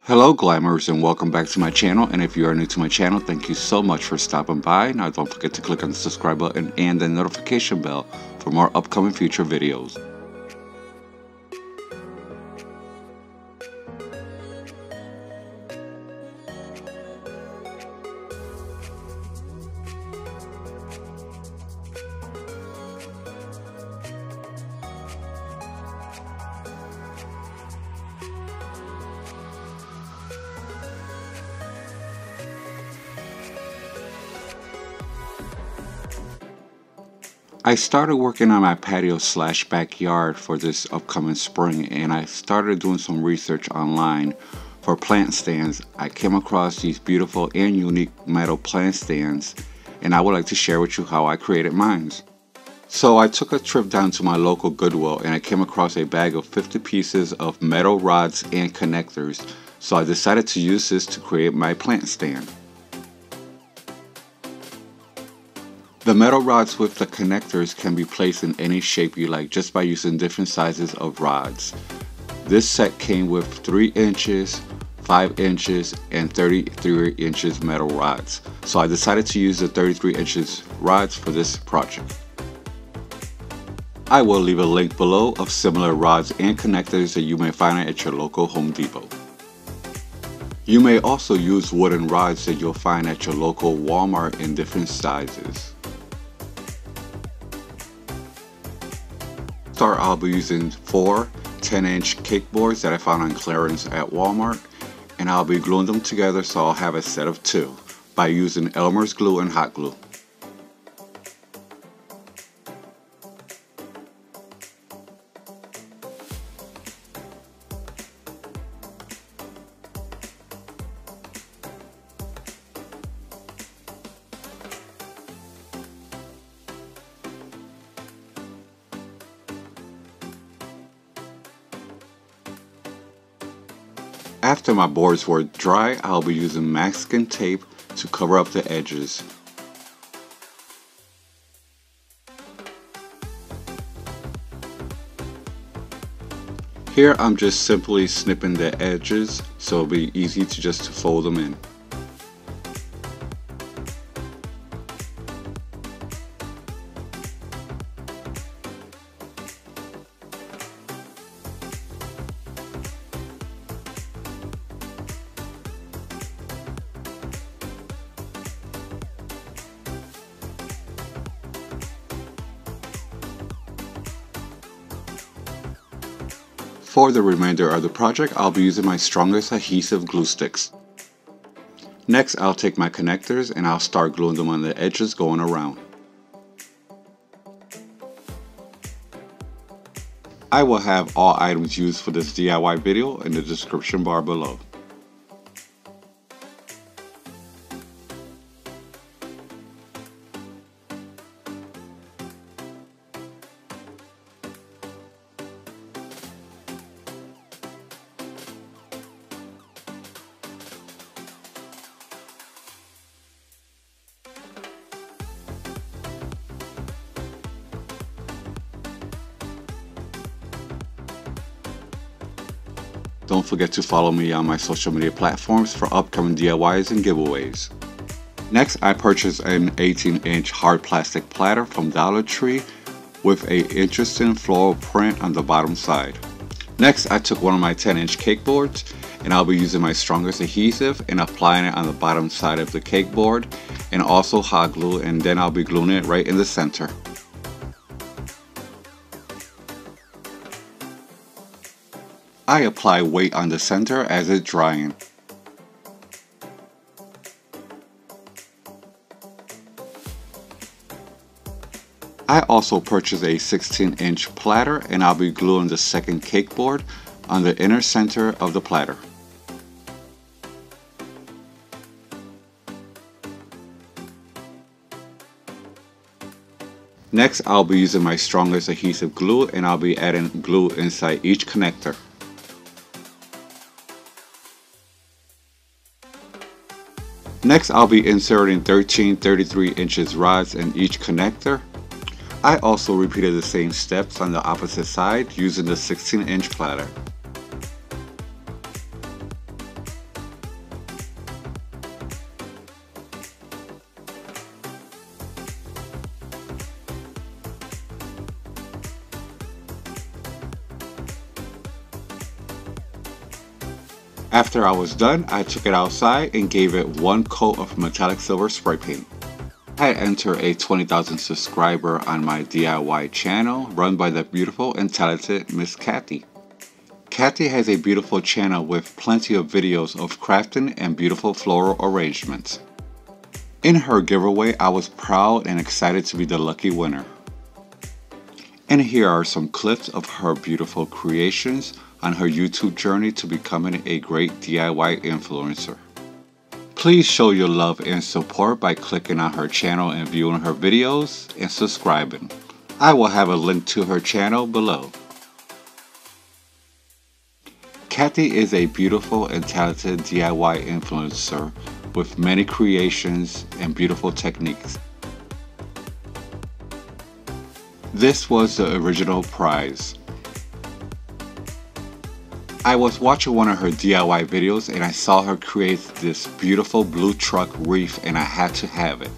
Hello Glammers and welcome back to my channel, and if you are new to my channel, thank you so much for stopping by. Now don't forget to click on the subscribe button and the notification bell for more upcoming future videos. I started working on my patio / backyard for this upcoming spring, and I started doing some research online for plant stands. I came across these beautiful and unique metal plant stands, and I would like to share with you how I created mine. So I took a trip down to my local Goodwill and I came across a bag of 50 pieces of metal rods and connectors, so I decided to use this to create my plant stand. The metal rods with the connectors can be placed in any shape you like just by using different sizes of rods. This set came with 3 inches, 5 inches, and 33 inches metal rods. So I decided to use the 33 inches rods for this project. I will leave a link below of similar rods and connectors that you may find at your local Home Depot. You may also use wooden rods that you'll find at your local Walmart in different sizes. I'll be using 4 10-inch cake boards that I found on clearance at Walmart, and I'll be gluing them together, so I'll have a set of 2 by using Elmer's glue and hot glue. After my boards were dry, I'll be using masking tape to cover up the edges. Here I'm just simply snipping the edges so it'll be easy to just fold them in. For the remainder of the project, I'll be using my strongest adhesive glue sticks. Next, I'll take my connectors and I'll start gluing them on the edges going around. I will have all items used for this DIY video in the description bar below. Don't forget to follow me on my social media platforms for upcoming DIYs and giveaways. Next, I purchased an 18-inch hard plastic platter from Dollar Tree with an interesting floral print on the bottom side. Next, I took one of my 10-inch cake boards and I'll be using my strongest adhesive and applying it on the bottom side of the cake board, and also hot glue, and then I'll be gluing it right in the center. I apply weight on the center as it's drying. I also purchased a 16-inch platter, and I'll be gluing the second cake board on the inner center of the platter. Next, I'll be using my strongest adhesive glue, and I'll be adding glue inside each connector. Next, I'll be inserting 13 33 inches rods in each connector. I also repeated the same steps on the opposite side using the 16-inch platter. After I was done, I took it outside and gave it one coat of metallic silver spray paint. I had entered a 20,000 subscriber on my DIY channel run by the beautiful and talented Miss Kathy. Kathy has a beautiful channel with plenty of videos of crafting and beautiful floral arrangements. In her giveaway, I was proud and excited to be the lucky winner. And here are some clips of her beautiful creations on her YouTube journey to becoming a great DIY influencer. Please show your love and support by clicking on her channel and viewing her videos and subscribing. I will have a link to her channel below. Kathy is a beautiful and talented DIY influencer with many creations and beautiful techniques. This was the original prize. I was watching one of her DIY videos and I saw her create this beautiful blue truck wreath and I had to have it.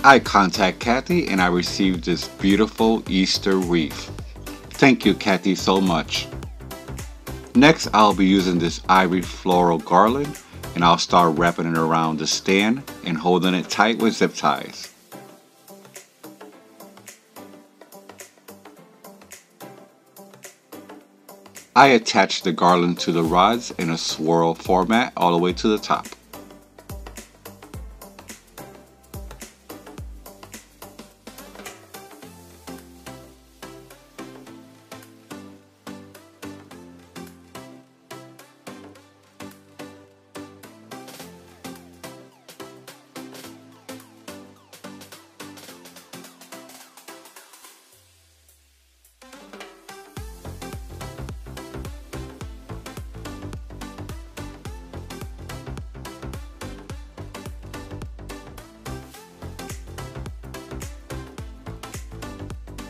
I contacted Kathy and I received this beautiful Easter wreath. Thank you, Kathy, so much. Next, I'll be using this ivory floral garland and I'll start wrapping it around the stand and holding it tight with zip ties. I attached the garland to the rods in a swirl format all the way to the top.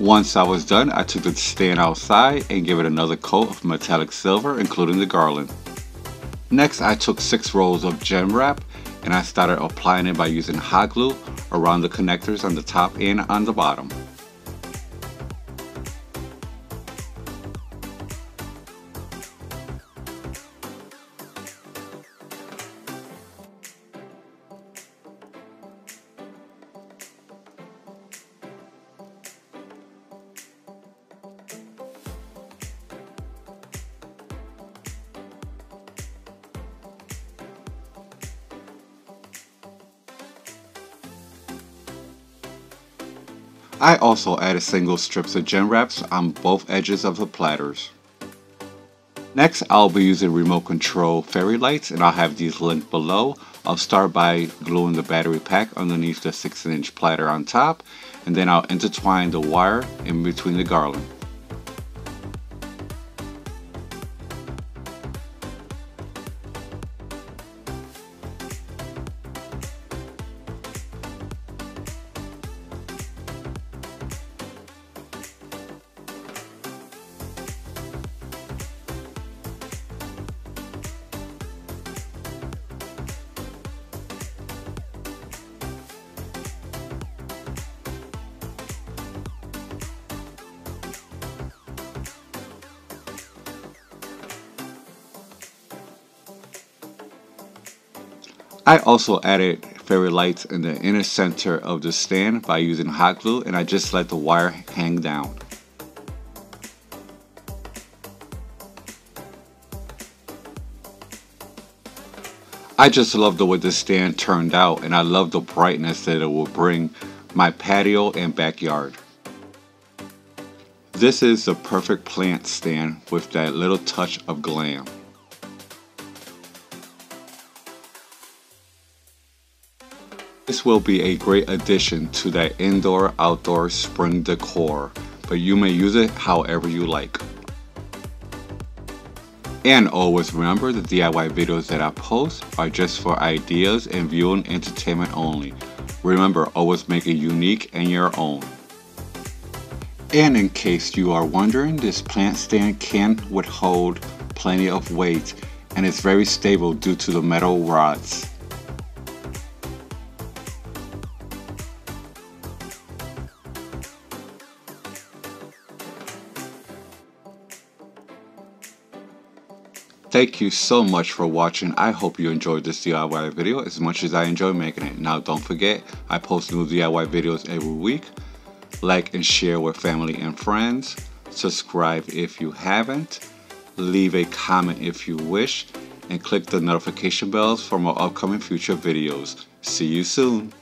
Once I was done, I took the stand outside and gave it another coat of metallic silver, including the garland. Next, I took 6 rolls of gem wrap and I started applying it by using hot glue around the connectors on the top and on the bottom. I also added single strips of gem wraps on both edges of the platters. Next, I'll be using remote control fairy lights and I'll have these linked below. I'll start by gluing the battery pack underneath the 6-inch platter on top, and then I'll intertwine the wire in between the garland. I also added fairy lights in the inner center of the stand by using hot glue, and I just let the wire hang down. I just love the way this stand turned out, and I love the brightness that it will bring my patio and backyard. This is the perfect plant stand with that little touch of glam. This will be a great addition to that indoor-outdoor spring decor, but you may use it however you like. And always remember, the DIY videos that I post are just for ideas and viewing entertainment only. Remember, always make it unique and your own. And in case you are wondering, this plant stand can withhold plenty of weight and is very stable due to the metal rods. Thank you so much for watching. I hope you enjoyed this DIY video as much as I enjoy making it. Now don't forget, I post new DIY videos every week. Like and share with family and friends. Subscribe if you haven't. Leave a comment if you wish. And click the notification bells for more upcoming future videos. See you soon.